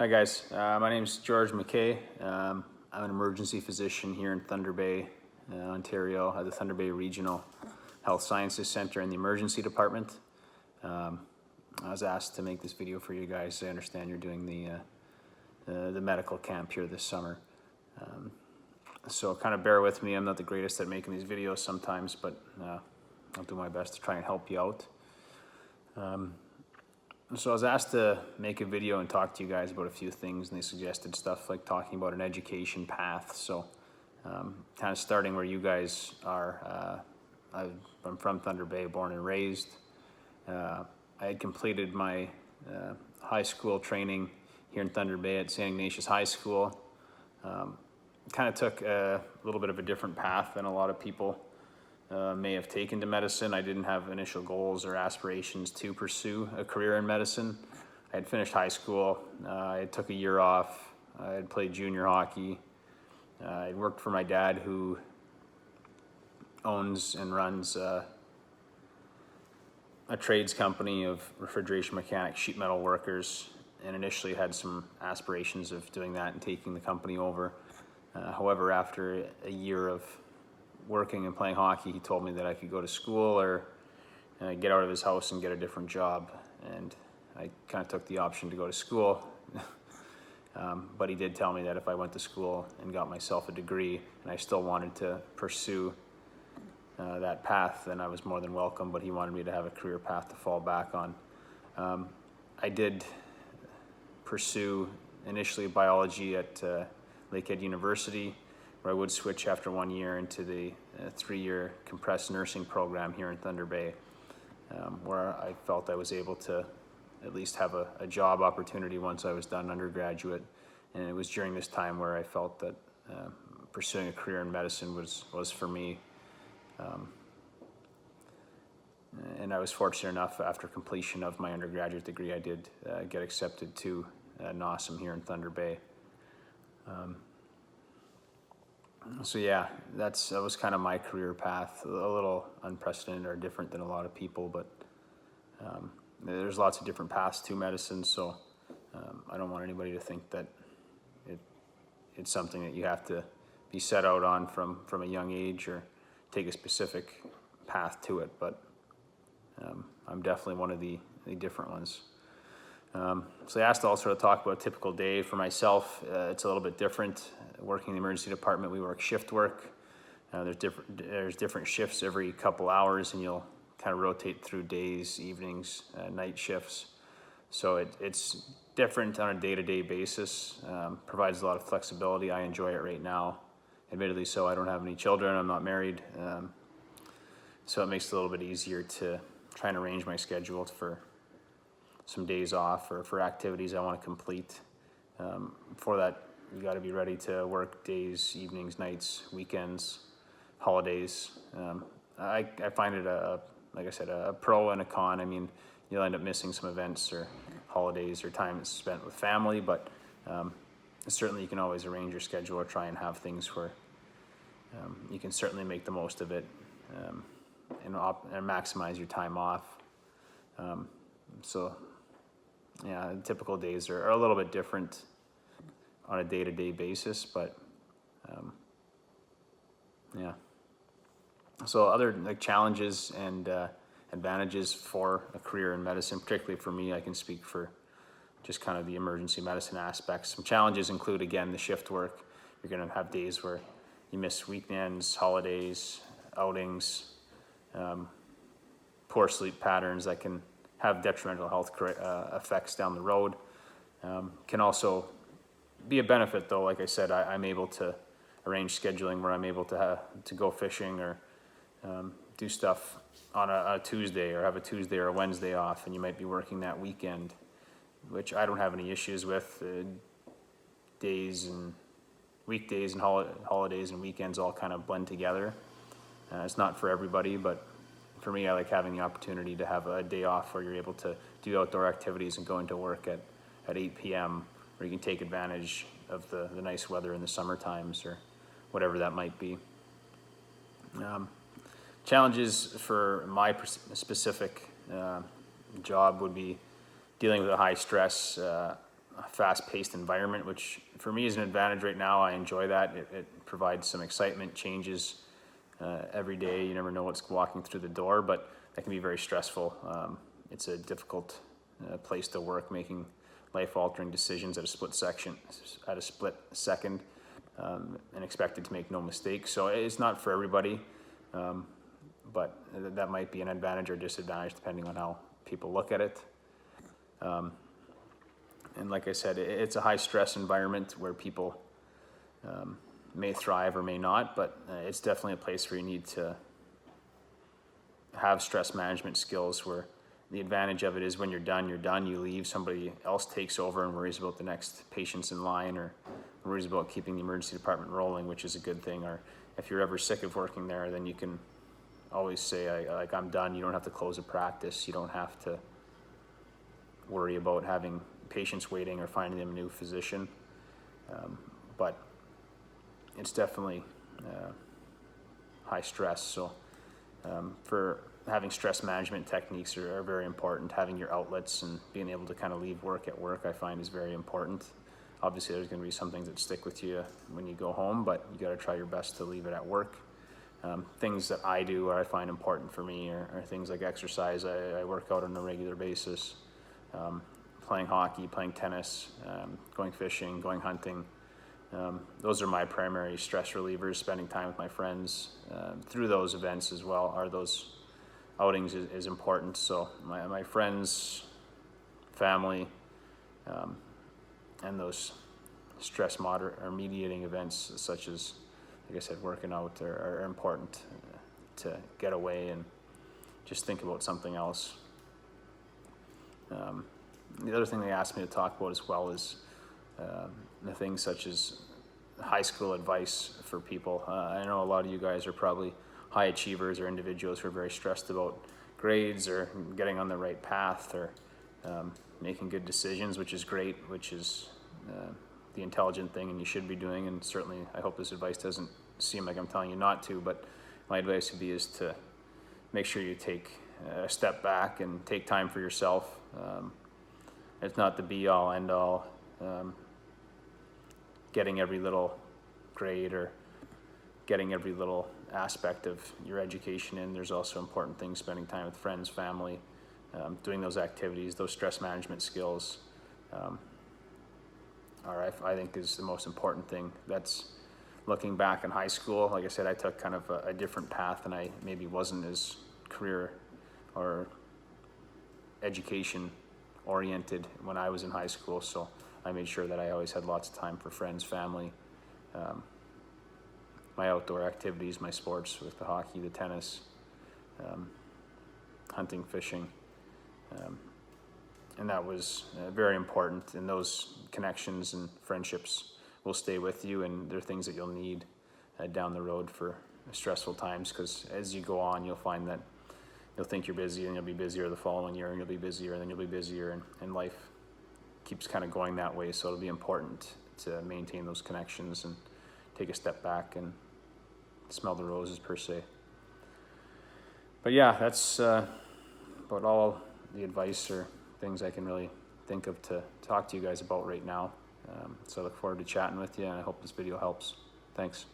Hi guys, my name is George McKay. I'm an emergency physician here in Thunder Bay, Ontario, at the Thunder Bay Regional Health Sciences Center in the emergency department. I was asked to make this video for you guys. I understand you're doing the medical camp here this summer. So kind of bear with me. I'm not the greatest at making these videos sometimes, but I'll do my best to try and help you out. So I was asked to make a video and talk to you guys about a few things, and they suggested stuff like talking about an education path. So kind of starting where you guys are. I'm from Thunder Bay, born and raised. I had completed my high school training here in Thunder Bay at St. Ignatius High School. Kind of took a little bit of a different path than a lot of people may have taken to medicine. I didn't have initial goals or aspirations to pursue a career in medicine. I had finished high school. I took a year off. I had played junior hockey. I worked for my dad, who owns and runs a trades company of refrigeration mechanics, sheet metal workers, and initially had some aspirations of doing that and taking the company over. However, after a year of working and playing hockey, he told me that I could go to school or get out of his house and get a different job. And I kind of took the option to go to school. But he did tell me that if I went to school and got myself a degree and I still wanted to pursue that path, then I was more than welcome, but he wanted me to have a career path to fall back on. I did pursue initially biology at Lakehead University, where I would switch after 1 year into the 3-year compressed nursing program here in Thunder Bay, where I felt I was able to at least have a job opportunity once I was done undergraduate. And it was during this time where I felt that pursuing a career in medicine was for me. And I was fortunate enough, after completion of my undergraduate degree, I did get accepted to NOSM here in Thunder Bay. So yeah, that was kind of my career path, a little unprecedented or different than a lot of people, but there's lots of different paths to medicine, so I don't want anybody to think that it's something that you have to be set out on from a young age or take a specific path to it, but I'm definitely one of the different ones. So I asked also to talk about a typical day for myself. It's a little bit different. Working in the emergency department, we work shift work. There's different shifts every couple hours, and you'll kind of rotate through days, evenings, night shifts. So it's different on a day-to-day basis. Provides a lot of flexibility. I enjoy it right now. Admittedly so, I don't have any children. I'm not married. So it makes it a little bit easier to try and arrange my schedule for some days off or for activities I want to complete. For that, you got to be ready to work days, evenings, nights, weekends, holidays. I find it like I said, a pro and a con. I mean, you'll end up missing some events or holidays or time spent with family, but certainly you can always arrange your schedule or try and have things where you can certainly make the most of it and maximize your time off. So yeah, typical days are a little bit different on a day-to-day basis, but yeah. So other like challenges and advantages for a career in medicine, particularly for me, I can speak for just kind of the emergency medicine aspects. Some challenges include, again, the shift work. You're going to have days where you miss weekends, holidays, outings, poor sleep patterns that can have detrimental health effects down the road. Can also be a benefit, though. Like I said, I'm able to arrange scheduling where I'm able to go fishing or do stuff on a Tuesday, or have a Tuesday or a Wednesday off, and you might be working that weekend, which I don't have any issues with. Days and weekdays and holidays and weekends all kind of blend together. It's not for everybody, but for me, I like having the opportunity to have a day off where you're able to do outdoor activities and go into work at 8 p.m., where you can take advantage of the nice weather in the summer times or whatever that might be. Challenges for my specific job would be dealing with a high stress, a fast-paced environment, which for me is an advantage right now. I enjoy that. It provides some excitement, changes every day. You never know what's walking through the door, but that can be very stressful. It's a difficult place to work, making life-altering decisions at a split second, and expected to make no mistakes. So it's not for everybody, but that might be an advantage or disadvantage depending on how people look at it. And like I said, it's a high-stress environment where people may thrive or may not, but it's definitely a place where you need to have stress management skills, where the advantage of it is when you're done, you leave, somebody else takes over and worries about the next patients in line, or worries about keeping the emergency department rolling, which is a good thing. Or if you're ever sick of working there, then you can always say, I'm done. You don't have to close a practice. You don't have to worry about having patients waiting or finding them a new physician. But it's definitely high stress. So for having stress management techniques are very important. Having your outlets and being able to kind of leave work at work, I find, is very important. Obviously, there's going to be some things that stick with you when you go home, but you got to try your best to leave it at work. Things that I do or I find important for me are things like exercise. I work out on a regular basis. Playing hockey, playing tennis, going fishing, going hunting. Those are my primary stress relievers. Spending time with my friends through those events as well, or those outings, is important. So my friends, family, and those stress mediating events such as, like I said, working out are important to get away and just think about something else. The other thing they asked me to talk about as well is the things such as high school advice for people. I know a lot of you guys are probably high achievers or individuals who are very stressed about grades or getting on the right path or making good decisions, which is great, which is the intelligent thing and you should be doing. And certainly I hope this advice doesn't seem like I'm telling you not to, but my advice would be is to make sure you take a step back and take time for yourself. It's not the be-all, end-all. Getting every little grade or getting every little aspect of your education in. There's also important things, spending time with friends, family, doing those activities, those stress management skills, I think is the most important thing. That's looking back in high school. Like I said, I took kind of a different path and I maybe wasn't as career or education oriented when I was in high school. So I made sure that I always had lots of time for friends, family, my outdoor activities, my sports with the hockey, the tennis, hunting, fishing. And that was very important. And those connections and friendships will stay with you, and they're things that you'll need down the road for stressful times, because as you go on, you'll find that you'll think you're busy and you'll be busier the following year, and you'll be busier and then you'll be busier, and life keeps kind of going that way. So it'll be important to maintain those connections and take a step back and smell the roses, per se. But yeah, that's about all the advice or things I can really think of to talk to you guys about right now. So I look forward to chatting with you, and I hope this video helps. Thanks.